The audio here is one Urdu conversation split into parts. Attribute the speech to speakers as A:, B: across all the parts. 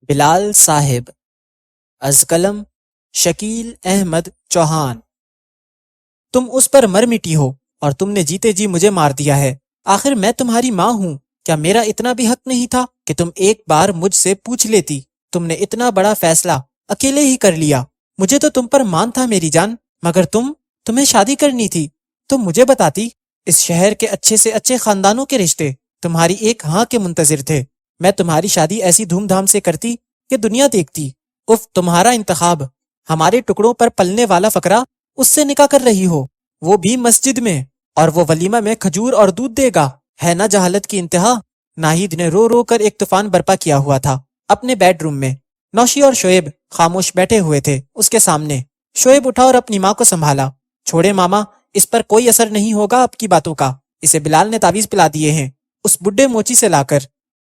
A: بلال صاحب از قلم شکیل احمد چوہان۔ تم اس پر مر مٹی ہو اور تم نے جیتے جی مجھے مار دیا ہے۔ آخر میں تمہاری ماں ہوں، کیا میرا اتنا بھی حق نہیں تھا کہ تم ایک بار مجھ سے پوچھ لیتی؟ تم نے اتنا بڑا فیصلہ اکیلے ہی کر لیا۔ مجھے تو تم پر مان تھا میری جان، مگر تمہیں شادی کرنی تھی۔ تم مجھے بتاتی۔ اس شہر کے اچھے سے اچھے خاندانوں کے رشتے تمہاری ایک ہاں کے منتظر تھے۔ میں تمہاری شادی ایسی دھوم دھام سے کرتی کہ دنیا دیکھتی۔ اف تمہارا انتخاب، ہمارے ٹکڑوں پر پلنے والا فقرہ، اس سے نکاح کر رہی ہو، وہ بھی مسجد میں، اور وہ ولیمہ میں کھجور اور دودھ دے گا۔ ہے نا جہالت کی انتہا؟ ناہید نے رو رو کر ایک طوفان برپا کیا ہوا تھا اپنے بیڈ روم میں۔ نوشی اور شعیب خاموش بیٹھے ہوئے تھے اس کے سامنے۔ شعیب اٹھا اور اپنی ماں کو سنبھالا۔ چھوڑے ماما، اس پر کوئی اثر نہیں ہوگا آپ کی باتوں کا۔ اسے بلال نے تعویذ پلا دیے ہیں اس بڈھے موچی سے لا کر۔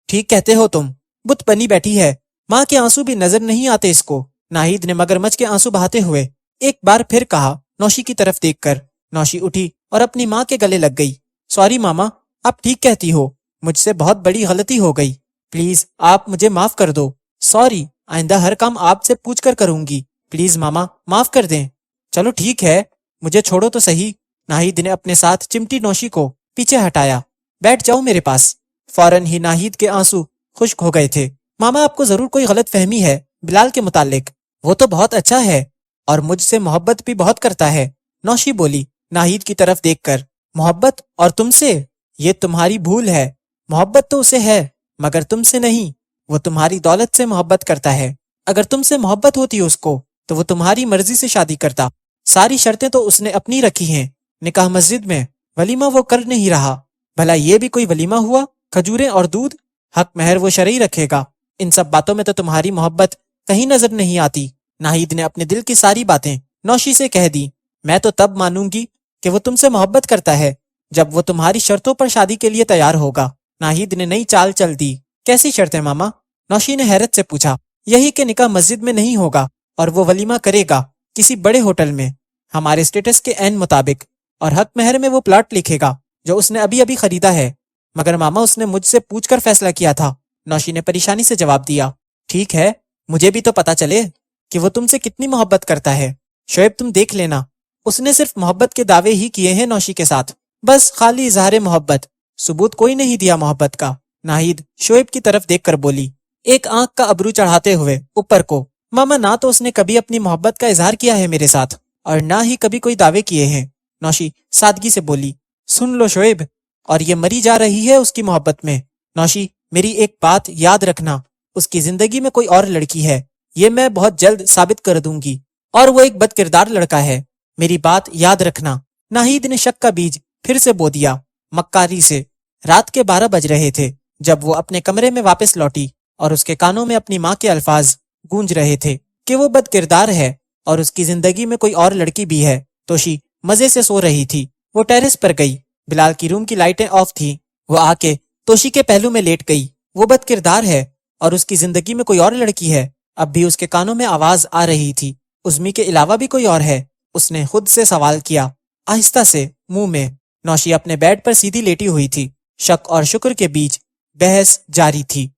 A: ٹھیک کہتے ہو تم، بت بنی بیٹھی ہے۔ ماں کے آنسو بھی نظر نہیں آتے اس کو۔ ناہید نے مگرمچھ کے آنسو بہاتے ہوئے ایک بار پھر کہا، نوشی کی طرف دیکھ کر۔ نوشی اٹھی اور اپنی ماں کے گلے لگ گئی۔ سوری ماما، آپ ٹھیک کہتی ہو، مجھ سے بہت بڑی غلطی ہو گئی، پلیز آپ مجھے معاف کر دو۔ سوری، آئندہ ہر کام آپ سے پوچھ کر کروں گی، پلیز ماما معاف کر دیں۔ چلو ٹھیک ہے، مجھے چھوڑو تو صحیح۔ ناہید نے اپنے ساتھ چمٹی نوشی کو پیچھے ہٹایا۔ بیٹھ جاؤ میرے پاس۔ فوراً ہی ناہید کے آنسو خشک ہو گئے تھے۔ ماما، آپ کو ضرور کوئی غلط فہمی ہے بلال کے متعلق۔ وہ تو بہت اچھا ہے اور مجھ سے محبت بھی بہت کرتا ہے، نوشی بولی ناہید کی طرف دیکھ کر۔ محبت اور تم سے؟ یہ تمہاری بھول ہے۔ محبت تو اسے ہے مگر تم سے نہیں۔ وہ تمہاری دولت سے محبت کرتا ہے۔ اگر تم سے محبت ہوتی اس کو تو وہ تمہاری مرضی سے شادی کرتا۔ ساری شرطیں تو اس نے اپنی رکھی ہیں۔ نکاح مسجد میں، ولیمہ وہ کر نہیں رہا۔ بھلا یہ بھی کوئی ولیمہ ہوا؟ کھجوریں اور دودھ؟ حق مہر وہ شرعی رکھے گا۔ ان سب باتوں میں تو تمہاری محبت کہیں نظر نہیں آتی۔ ناہید نے اپنے دل کی ساری باتیں نوشی سے کہہ دی۔ میں تو تب مانوں گی کہ وہ تم سے محبت کرتا ہے جب وہ تمہاری شرطوں پر شادی کے لیے تیار ہوگا۔ ناہید نے نئی چال چل دی۔ کیسی شرطیں ماما؟ نوشی نے حیرت سے پوچھا۔ یہی کہ نکاح مسجد میں نہیں ہوگا اور وہ ولیمہ کرے گا کسی بڑے ہوٹل میں، ہمارے سٹیٹس کے عین مطابق، اور حق مہر میں وہ پلاٹ لکھے گا جو اس نے ابھی ابھی خریدا ہے۔ مگر ماما، اس نے مجھ سے پوچھ کر فیصلہ کیا تھا، نوشی نے پریشانی سے جواب دیا۔ ٹھیک ہے، مجھے بھی تو پتا چلے کہ وہ تم سے کتنی محبت کرتا ہے۔ شعیب تم دیکھ لینا، اس نے صرف محبت کے دعوے ہی کیے ہیں نوشی کے ساتھ، بس خالی اظہار محبت، ثبوت کوئی نہیں دیا محبت کا۔ ناہید شعیب کی طرف دیکھ کر بولی، ایک آنکھ کا ابرو چڑھاتے ہوئے اوپر کو۔ ماما، نہ تو اس نے کبھی اپنی محبت کا اظہار کیا ہے میرے ساتھ اور نہ ہی کبھی کوئی دعوے کیے ہیں۔ نوشی سادگی سے بولی، سن لو شعیب، اور یہ مری جا رہی ہے اس کی محبت میں۔ نوشی، میری ایک بات یاد رکھنا، اس کی زندگی میں کوئی اور لڑکی ہے، یہ میں بہت جلد ثابت کر دوں گی، اور وہ ایک بد کردار لڑکا ہے، میری بات یاد رکھنا۔ ناہید نے شک کا بیج پھر سے بو دیا مکاری سے۔ رات کے 12 بج رہے تھے جب وہ اپنے کمرے میں واپس لوٹی اور اس کے کانوں میں اپنی ماں کے الفاظ گونج رہے تھے کہ وہ بد کردار ہے اور اس کی زندگی میں کوئی اور لڑکی بھی ہے۔ توشی مزے سے سو رہی تھی۔ وہ ٹیرس پر گئی، بلال کی روم کی لائٹیں آف تھیں۔ وہ آ کے توشی کے پہلو میں لیٹ گئی۔ وہ بد کردار ہے اور اس کی زندگی میں کوئی اور لڑکی ہے، اب بھی اس کے کانوں میں آواز آ رہی تھی۔ عظمی کے علاوہ بھی کوئی اور ہے؟ اس نے خود سے سوال کیا، آہستہ سے منہ میں۔ نوشی اپنے بیڈ پر سیدھی لیٹی ہوئی تھی، شک اور شکر کے بیچ بحث جاری تھی۔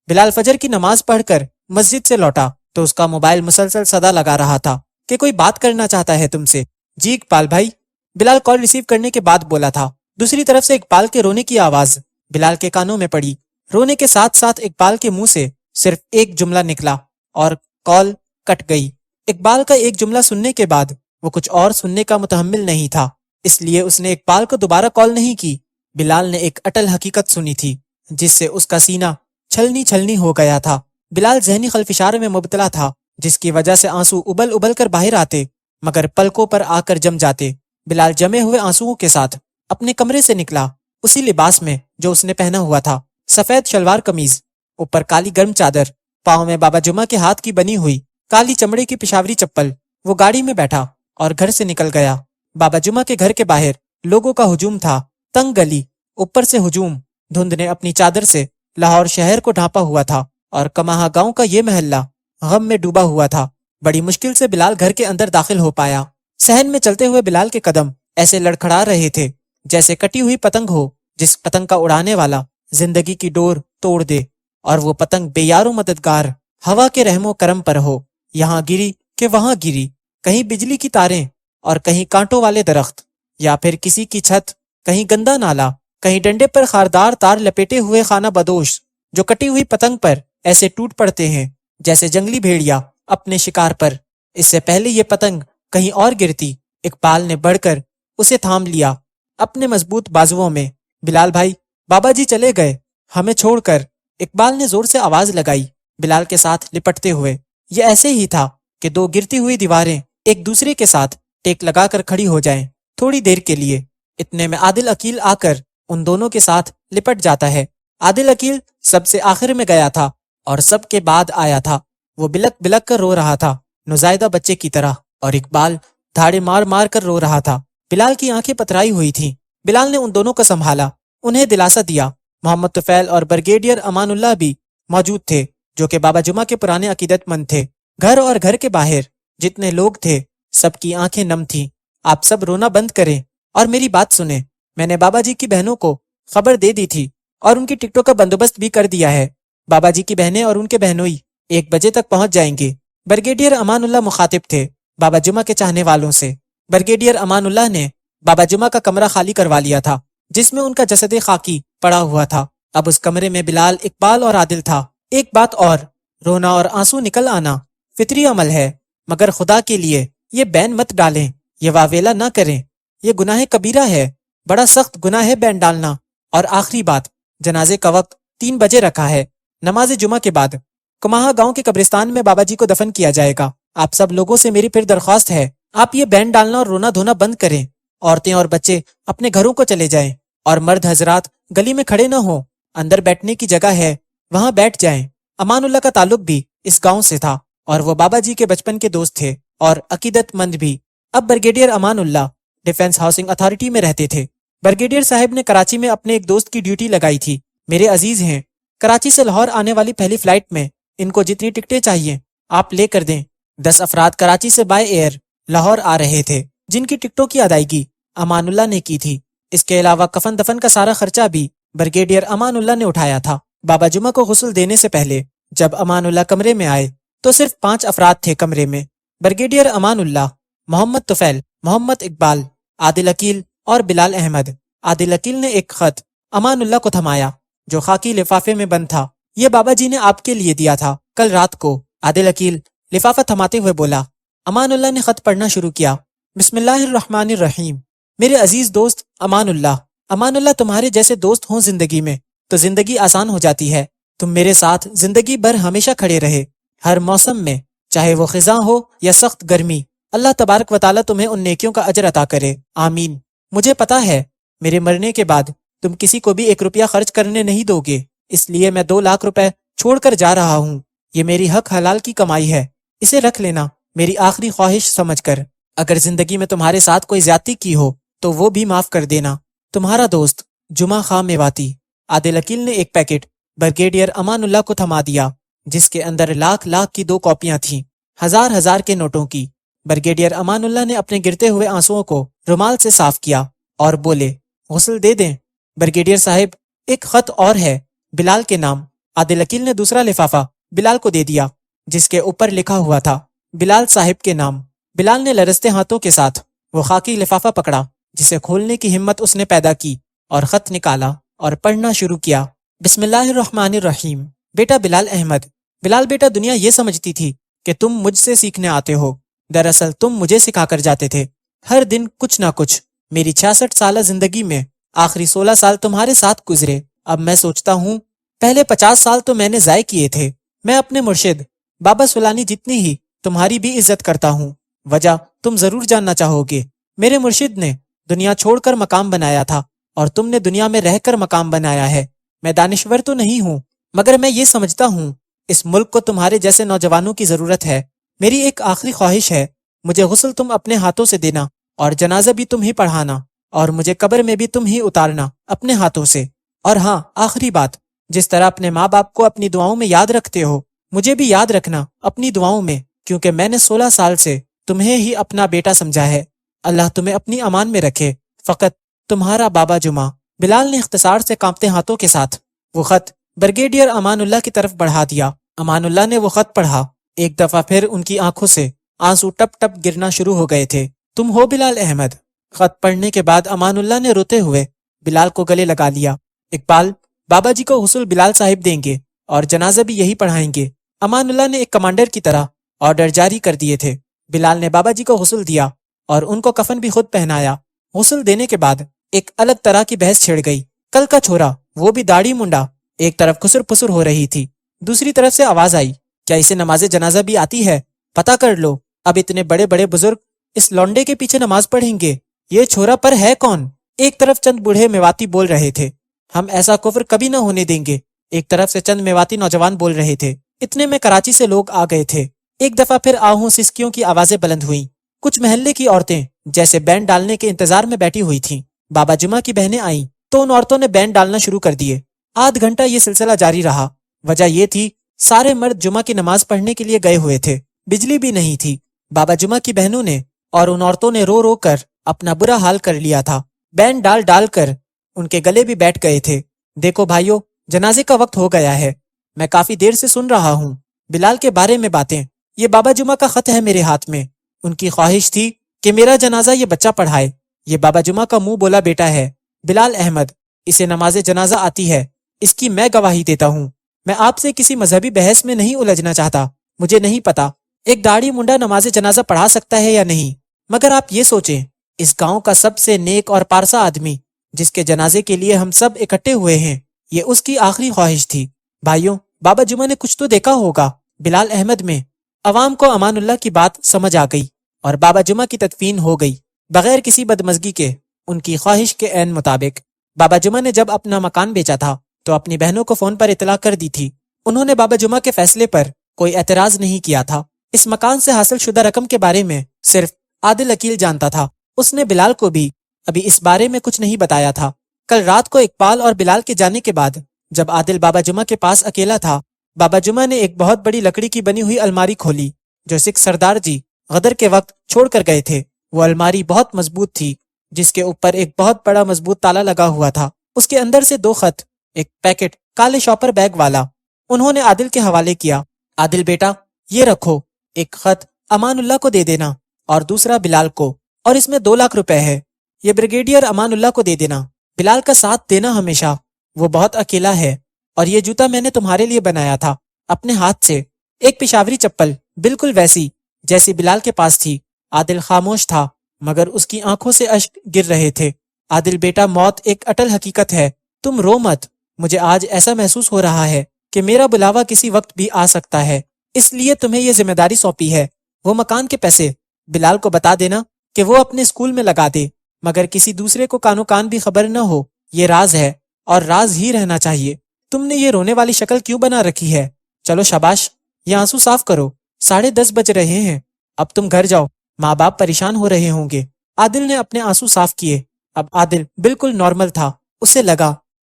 A: بلال فجر کی نماز پڑھ کر مسجد سے لوٹا تو اس کا موبائل مسلسل صدا لگا رہا تھا کہ کوئی بات کرنا چاہتا ہے تم سے۔ جی اقبال بھائی، بلال کال ریسیو کرنے کے بعد بولا تھا۔ دوسری طرف سے اقبال کے رونے کی آواز بلال کے کانوں میں پڑی۔ رونے کے ساتھ ساتھ اقبال کے منہ سے صرف ایک جملہ نکلا اور کال کٹ گئی۔ اقبال کا ایک جملہ سننے کے بعد وہ کچھ اور سننے کا متحمل نہیں تھا، اس لیے اس نے اقبال کو دوبارہ کال نہیں کی۔ بلال نے ایک اٹل حقیقت سنی تھی جس سے اس کا سینہ چھلنی چھلنی ہو گیا تھا۔ بلال ذہنی خلفشار میں مبتلا تھا جس کی وجہ سے آنسو ابل ابل کر باہر آتے مگر پلکوں پر آ کر جم جاتے۔ بلال جمے ہوئے آنسوؤں کے ساتھ اپنے کمرے سے نکلا، اسی لباس میں جو اس نے پہنا ہوا تھا، سفید شلوار قمیض، اوپر کالی گرم چادر، پاؤں میں بابا جمعہ کے ہاتھ کی بنی ہوئی کالی چمڑے کی پشاوری چپل۔ وہ گاڑی میں بیٹھا اور گھر سے نکل گیا۔ بابا جمعہ کے گھر کے باہر لوگوں کا ہجوم تھا، تنگ گلی، اوپر سے ہجوم۔ دھند نے اپنی چادر سے لاہور شہر کو ڈھانپا ہوا تھا اور کماہا گاؤں کا یہ محلہ غم میں ڈوبا ہوا تھا۔ بڑی مشکل سے بلال گھر کے اندر داخل ہو پایا۔ صحن میں چلتے ہوئے بلال کے قدم ایسے لڑکھڑا رہے تھے جیسے کٹی ہوئی پتنگ ہو جس پتنگ کا اڑانے والا زندگی کی ڈور توڑ دے اور وہ پتنگ بے یار و مددگار ہوا کے رحم و کرم پر ہو، یہاں گری کہ وہاں گری، کہیں بجلی کی تاریں اور کہیں کانٹوں والے درخت، یا پھر کسی کی چھت، کہیں گندا نالا، کہیں ڈنڈے پر خاردار تار لپیٹے ہوئے خانہ بدوش جو کٹی ہوئی پتنگ پر ایسے ٹوٹ پڑتے ہیں جیسے جنگلی بھیڑیا اپنے شکار پر۔ اس سے پہلے یہ پتنگ کہیں اور گرتی، اقبال نے بڑھ کر اسے تھام لیا اپنے مضبوط بازوؤں میں۔ بلال بھائی، بابا جی چلے گئے ہمیں چھوڑ کر، اقبال نے زور سے آواز لگائی بلال کے ساتھ لپٹتے ہوئے۔ یہ ایسے ہی تھا کہ دو گرتی ہوئی دیواریں ایک دوسرے کے ساتھ ٹیک لگا کر کھڑی ہو جائیں تھوڑی دیر کے لیے۔ اتنے میں عادل عقیل آ کر ان دونوں کے ساتھ لپٹ جاتا ہے۔ عادل عقیل سب سے آخر میں گیا تھا اور سب کے بعد آیا تھا۔ وہ بلک بلک کر رو رہا تھا نوزائیدہ بچے کی طرح، اور اقبال دھاڑے مار مار کر رو رہا تھا۔ بلال کی آنکھیں پترائی ہوئی تھیں۔ بلال نے ان دونوں کو سنبھالا، انہیں دلاسا دیا۔ محمد طفیل اور بریگیڈیئر امان اللہ بھی موجود تھے، جو کہ بابا جمعہ کے پرانے عقیدت مند تھے۔ گھر اور گھر کے باہر جتنے لوگ تھے سب کی آنکھیں نم تھیں۔ آپ سب رونا بند کریں اور میری بات سنیں۔ میں نے بابا جی کی بہنوں کو خبر دے دی تھی اور ان کی ٹکٹوں کا بندوبست بھی کر دیا ہے۔ بابا جی کی بہنیں اور ان کے بہنوئی 1 بجے تک پہنچ جائیں گے۔ بریگیڈیئر امان اللہ مخاطب تھے بابا جمعہ کے چاہنے والوں سے۔ بریگیڈیئر امان اللہ نے بابا جمعہ کا کمرہ خالی کروا لیا تھا جس میں ان کا جسد خاکی پڑا ہوا تھا۔ اب اس کمرے میں بلال، اقبال اور عادل تھا۔ ایک بات اور، رونا اور آنسو نکل آنا فطری عمل ہے، مگر خدا کے لیے یہ بین مت ڈالیں، یہ واویلا نہ کریں، یہ گناہ کبیرہ ہے، بڑا سخت گناہ ہے بین ڈالنا۔ اور آخری بات، جنازے کا وقت 3 بجے رکھا ہے، نماز جمعہ کے بعد کماہا گاؤں کے قبرستان میں بابا جی کو دفن کیا جائے گا۔ آپ سب لوگوں سے میری پھر درخواست ہے، آپ یہ بین ڈالنا اور رونا دھونا بند کریں۔ عورتیں اور بچے اپنے گھروں کو چلے جائیں اور مرد حضرات گلی میں کھڑے نہ ہوں، اندر بیٹھنے کی جگہ ہے وہاں بیٹھ جائیں۔ امان اللہ کا تعلق بھی اس گاؤں سے تھا اور وہ بابا جی کے بچپن کے دوست تھے اور عقیدت مند بھی۔ اب brigadier Aman Ullah defence housing authority میں رہتے تھے۔ بریگیڈیئر صاحب نے کراچی میں اپنے ایک دوست کی ڈیوٹی لگائی تھی۔ میرے عزیز ہیں، کراچی سے لاہور آنے والی پہلی فلائٹ میں ان کو جتنی ٹکٹیں چاہیے آپ لے کر دیں۔ 10 افراد کراچی سے بائی ایئر لاہور آ رہے تھے جن کی ٹکٹوں کی ادائیگی امان اللہ نے کی تھی۔ اس کے علاوہ کفن دفن کا سارا خرچہ بھی بریگیڈیئر امان اللہ نے اٹھایا تھا۔ بابا جمعہ کو غسل دینے سے پہلے جب امان اللہ کمرے میں آئے تو صرف 5 افراد تھے کمرے میں، بریگیڈیئر امان اللہ، محمد طفیل، محمد اقبال، عادل عقیل اور بلال احمد۔ عادل عقیل نے ایک خط امان اللہ کو تھمایا جو خاکی لفافے میں بند تھا۔ یہ بابا جی نے آپ کے لیے دیا تھا کل رات کو۔ عادل عقیل لفافہ تھماتے ہوئے بولا۔ امان اللہ نے خط پڑھنا شروع کیا۔ بسم اللہ الرحمن الرحیم۔ میرے عزیز دوست امان اللہ، امان اللہ تمہارے جیسے دوست ہوں زندگی میں تو زندگی آسان ہو جاتی ہے۔ تم میرے ساتھ زندگی بھر ہمیشہ کھڑے رہے، ہر موسم میں، چاہے وہ خزاں ہو یا سخت گرمی۔ اللہ تبارک و تعالیٰ تمہیں ان نیکیوں کا اجر عطا کرے، آمین۔ مجھے پتا ہے میرے مرنے کے بعد تم کسی کو بھی 1 روپیہ خرچ کرنے نہیں دو گے، اس لیے میں 2 لاکھ روپے چھوڑ کر جا رہا ہوں۔ یہ میری حق حلال کی کمائی ہے، اسے رکھ لینا میری آخری خواہش سمجھ کر۔ اگر زندگی میں تمہارے ساتھ کوئی زیادتی کی ہو تو وہ بھی معاف کر دینا۔ تمہارا دوست جمعہ خان میواتی۔ عادل عقیل نے ایک پیکٹ بریگیڈیئر امان اللہ کو تھما دیا جس کے اندر لاکھ لاکھ کی 2 کاپیاں تھیں، ہزار ہزار کے نوٹوں کی۔ بریگیڈیئر امان اللہ نے اپنے گرتے ہوئے آنسوؤں کو رومال سے صاف کیا اور بولے، غسل دے دیں بریگیڈیئر صاحب، ایک خط اور ہے بلال کے نام۔ عادل عقیل نے دوسرا لفافہ بلال کو دے دیا جس کے اوپر لکھا ہوا تھا بلال صاحب کے نام۔ بلال نے لرزتے ہاتھوں کے ساتھ وہ خاکی لفافہ پکڑا جسے کھولنے کی ہمت اس نے پیدا کی اور خط نکالا اور پڑھنا شروع کیا۔ بسم اللہ الرحمن الرحیم۔ بیٹا بلال احمد، بلال بیٹا، دنیا یہ سمجھتی تھی کہ تم مجھ سے سیکھنے آتے ہو، دراصل تم مجھے سکھا کر جاتے تھے، ہر دن کچھ نہ کچھ۔ میری 66 سالہ زندگی میں آخری 16 سال تمہارے ساتھ گزرے۔ اب میں سوچتا ہوں پہلے 50 سال تو میں نے ضائع کیے تھے۔ میں اپنے مرشد بابا سولانی جتنی ہی تمہاری بھی عزت کرتا ہوں۔ وجہ تم ضرور جاننا چاہو گے۔ میرے مرشد نے دنیا چھوڑ کر مقام بنایا تھا اور تم نے دنیا میں رہ کر مقام بنایا ہے۔ میں دانشور تو نہیں ہوں، مگر میں یہ سمجھتا ہوں اس ملک کو تمہارے جیسے نوجوانوں کی ضرورت ہے۔ میری ایک آخری خواہش ہے، مجھے غسل تم اپنے ہاتھوں سے دینا اور جنازہ بھی تم ہی پڑھانا اور مجھے قبر میں بھی تم ہی اتارنا اپنے ہاتھوں سے۔ اور ہاں، آخری بات، جس طرح اپنے ماں باپ کو اپنی دعاؤں میں یاد رکھتے ہو، مجھے بھی یاد رکھنا اپنی دعاؤں میں، کیونکہ میں نے 16 سال سے تمہیں ہی اپنا بیٹا سمجھا ہے۔ اللہ تمہیں اپنی امان میں رکھے۔ فقط تمہارا بابا جمعہ۔ بلال نے اختصار سے کانپتے ہاتھوں کے ساتھ وہ خط بریگیڈیئر امان اللہ کی طرف بڑھا دیا۔ امان اللہ نے وہ خط پڑھا۔ ایک دفعہ پھر ان کی آنکھوں سے آنسو ٹپ ٹپ گرنا شروع ہو گئے تھے۔ تم ہو بلال احمد؟ خط پڑھنے کے بعد امان اللہ نے روتے ہوئے بلال کو گلے لگا لیا۔ اقبال، بابا جی کو غسل بلال صاحب دیں گے اور جنازہ بھی یہی پڑھائیں گے۔ امان اللہ نے ایک کمانڈر کی طرح آرڈر جاری کر دیے تھے۔ بلال نے بابا جی کو غسل دیا اور ان کو کفن بھی خود پہنایا۔ غسل دینے کے بعد ایک الگ طرح کی بحث چھڑ گئی۔ کل کا چھورا، وہ بھی داڑھی منڈا، ایک طرف خسر پسر ہو رہی تھی، دوسری طرف سے آواز آئی، کیا اسے نماز جنازہ بھی آتی ہے؟ پتہ کر لو۔ اب اتنے بڑے بڑے بزرگ اس لونڈے کے پیچھے نماز پڑھیں گے؟ یہ چھورا پر ہے کون؟ ایک طرف چند بوڑھے میواتی بول رہے تھے، ہم ایسا کفر کبھی نہ ہونے دیں گے۔ ایک طرف سے چند میواتی نوجوان بول رہے تھے۔ اتنے میں کراچی سے لوگ آ گئے تھے۔ ایک دفعہ پھر آہوں سسکیوں کی آوازیں بلند ہوئیں۔ کچھ محلے کی عورتیں جیسے بینڈ ڈالنے کے انتظار میں بیٹھی ہوئی تھیں۔ بابا جمعہ کی بہنیں آئیں تو ان عورتوں نے بینڈ ڈالنا شروع کر دیے۔ آدھ گھنٹہ یہ سلسلہ جاری رہا۔ وجہ یہ تھی سارے مرد جمعہ کی نماز پڑھنے کے لیے گئے ہوئے تھے، بجلی بھی نہیں تھی۔ بابا جمعہ کی بہنوں نے اور ان عورتوں نے رو رو کر اپنا برا حال کر لیا تھا۔ بینڈ ڈال ڈال کر ان کے گلے بھی بیٹھ گئے تھے۔ دیکھو بھائیو، جنازے کا وقت ہو گیا ہے۔ میں کافی دیر سے سن رہا ہوں بلال کے بارے میں باتیں۔ یہ بابا جمعہ کا خط ہے میرے ہاتھ میں۔ ان کی خواہش تھی کہ میرا جنازہ یہ بچہ پڑھائے۔ یہ بابا جمعہ کا منہ بولا بیٹا ہے، بلال احمد۔ اسے نماز جنازہ آتی ہے، اس کی میں گواہی دیتا ہوں۔ میں آپ سے کسی مذہبی بحث میں نہیں الجھنا چاہتا۔ مجھے نہیں پتا ایک داڑھی منڈا نماز جنازہ پڑھا سکتا ہے یا نہیں، مگر آپ یہ سوچیں، اس گاؤں کا سب سے نیک اور پارسا آدمی جس کے جنازے کے لیے ہم سب اکٹھے ہوئے ہیں، یہ اس کی آخری خواہش تھی۔ بھائیوں، بابا جمعہ نے کچھ تو دیکھا ہوگا بلال احمد میں۔ عوام کو امان اللہ کی بات سمجھ آ گئی اور بابا جمعہ کی تدفین ہو گئی بغیر کسی بدمزگی کے، ان کی خواہش کے عین مطابق۔ بابا جمعہ نے جب اپنا مکان بیچا تھا تو اپنی بہنوں کو فون پر اطلاع کر دی تھی۔ انہوں نے بابا جمعہ کے فیصلے پر کوئی اعتراض نہیں کیا تھا۔ اس مکان سے حاصل شدہ رقم کے بارے میں صرف عادل عقیل جانتا تھا۔ اس نے بلال کو بھی ابھی اس بارے میں کچھ نہیں بتایا تھا۔ کل رات کو اقبال اور بلال کے جانے کے بعد جب عادل بابا جمعہ کے پاس اکیلا تھا، بابا جمعہ نے ایک بہت بڑی لکڑی کی بنی ہوئی الماری کھولی جو سکھ سردار جی غدر کے وقت چھوڑ کر گئے تھے۔ وہ الماری بہت مضبوط تھی، جس کے اوپر ایک بہت بڑا مضبوط تالا لگا ہوا تھا۔ اس کے اندر سے 2 خط، ایک پیکٹ کالے شاپر بیگ والا، انہوں نے عادل کے حوالے کیا۔ عادل بیٹا، یہ رکھو، ایک خط امان اللہ کو دے دینا اور دوسرا بلال کو، اور اس میں 2 لاکھ روپے ہے۔ یہ بریگیڈیئر امان اللہ کو دے دینا، بلال کا ساتھ دینا ہمیشہ، وہ بہت اکیلا ہے۔ اور یہ جوتا میں نے تمہارے لیے بنایا تھا اپنے ہاتھ سے، ایک پشاوری چپل بالکل ویسی جیسی بلال کے پاس تھی۔ عادل خاموش تھا مگر اس کی آنکھوں سے اشک گر رہے تھے۔ عادل بیٹا، موت ایک اٹل حقیقت ہے، تم رو مت۔ مجھے آج ایسا محسوس ہو رہا ہے کہ میرا بلاوا کسی وقت بھی آ سکتا ہے، اس لیے تمہیں یہ ذمہ داری سونپی ہے۔ وہ مکان کے پیسے بلال کو بتا دینا کہ وہ اپنے اسکول میں لگا دے، مگر کسی دوسرے کو کانو کان بھی خبر نہ ہو۔ یہ راز ہے اور راز ہی رہنا چاہیے۔ تم نے یہ رونے والی شکل کیوں بنا رکھی ہے؟ چلو شاباش، یہ آنسو صاف کرو، 10:30 بج رہے ہیں، اب تم گھر جاؤ، ماں باپ پریشان ہو رہے ہوں گے۔ عادل نے اپنے آنسو صاف کیے۔ اب عادل بالکل نارمل تھا۔ اسے لگا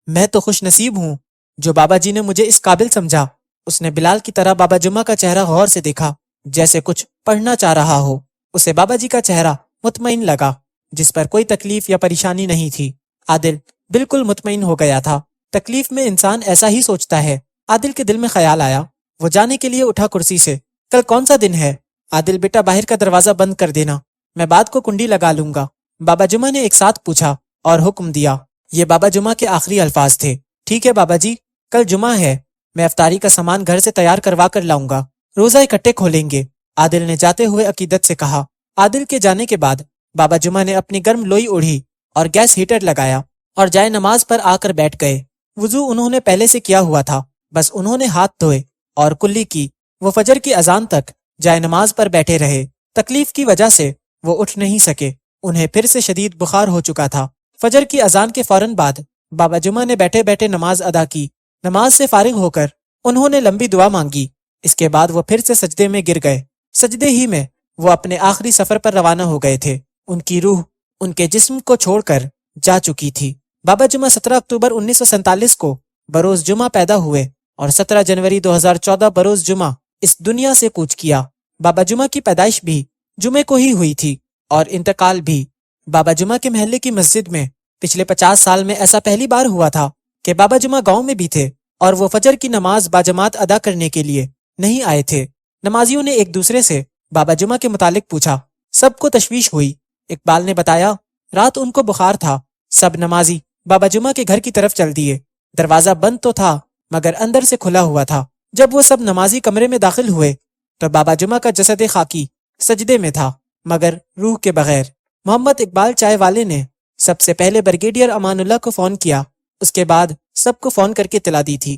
A: میں تو خوش نصیب ہوں جو بابا جی نے مجھے اس قابل سمجھا۔ اس نے بلال کی طرح بابا جمعہ کا چہرہ غور سے دیکھا، جیسے کچھ پڑھنا چاہ رہا ہو۔ اسے بابا جی کا چہرہ مطمئن لگا، جس پر کوئی تکلیف یا پریشانی نہیں تھی۔ عادل بالکل مطمئن ہو گیا تھا۔ تکلیف میں انسان ایسا ہی سوچتا ہے۔ عادل کے دل میں خیال آیا، وہ جانے کے لیے اٹھا کرسی سے۔ کل کون سا دن ہے؟ عادل بیٹا، باہر کا دروازہ بند کر دینا، میں بعد کو کنڈی لگا لوں گا، بابا جمعہ نے ایک ساتھ پوچھا اور حکم دیا۔ یہ بابا جمعہ کے آخری الفاظ تھے۔ ٹھیک ہے بابا جی، کل جمعہ ہے، میں افطاری کا سامان گھر سے تیار کروا کر لاؤں گا، روزہ اکٹھے کھولیں گے، عادل نے جاتے ہوئے عقیدت سے کہا۔ عادل کے جانے کے بعد بابا جمعہ نے اپنی گرم لوئی اڑھی اور گیس ہیٹر لگایا اور جائے نماز پر آ کر بیٹھ گئے۔ وضو انہوں نے پہلے سے کیا ہوا تھا، بس انہوں نے ہاتھ دھوئے اور کلی کی۔ وہ فجر کی اذان تک جائے نماز پر بیٹھے رہے۔ تکلیف کی وجہ سے وہ اٹھ نہیں سکے، انہیں پھر سے شدید بخار ہو چکا تھا۔ فجر کی اذان کے فوراً بعد بابا جمعہ نے بیٹھے بیٹھے نماز ادا کی۔ نماز سے فارغ ہو کر انہوں نے لمبی دعا مانگی۔ اس کے بعد وہ پھر سے سجدے میں گر گئے۔ سجدے ہی میں وہ اپنے آخری سفر پر روانہ ہو گئے تھے۔ ان کی روح ان کے جسم کو چھوڑ کر جا چکی تھی۔ بابا جمعہ 17 اکتوبر 1947 کو بروز جمعہ پیدا ہوئے اور 17 جنوری 2014 بروز جمعہ اس دنیا سے کوچ کیا۔ بابا جمعہ کی پیدائش بھی جمعے کو ہی ہوئی تھی اور انتقال بھی۔ بابا جمعہ کے محلے کی مسجد میں پچھلے 50 سال میں ایسا پہلی بار ہوا تھا کہ بابا جمعہ گاؤں میں بھی تھے اور وہ فجر کی نماز باجماعت ادا کرنے کے لیے نہیں آئے تھے۔ نمازیوں نے ایک دوسرے سے بابا جمعہ کے متعلق پوچھا۔ سب کو تشویش ہوئی۔ اقبال نے بتایا رات ان کو بخار تھا۔ سب نمازی بابا جمعہ کے گھر کی طرف چل دیے۔ دروازہ بند تو تھا مگر اندر سے کھلا ہوا تھا۔ جب وہ سب نمازی کمرے میں داخل ہوئے تو بابا جمعہ کا جسد خاکی سجدے میں تھا مگر روح کے بغیر۔ محمد اقبال چائے والے نے سب سے پہلے بریگیڈیئر امان اللہ کو فون کیا، اس کے بعد سب کو فون کر کے اطلاع دی تھی۔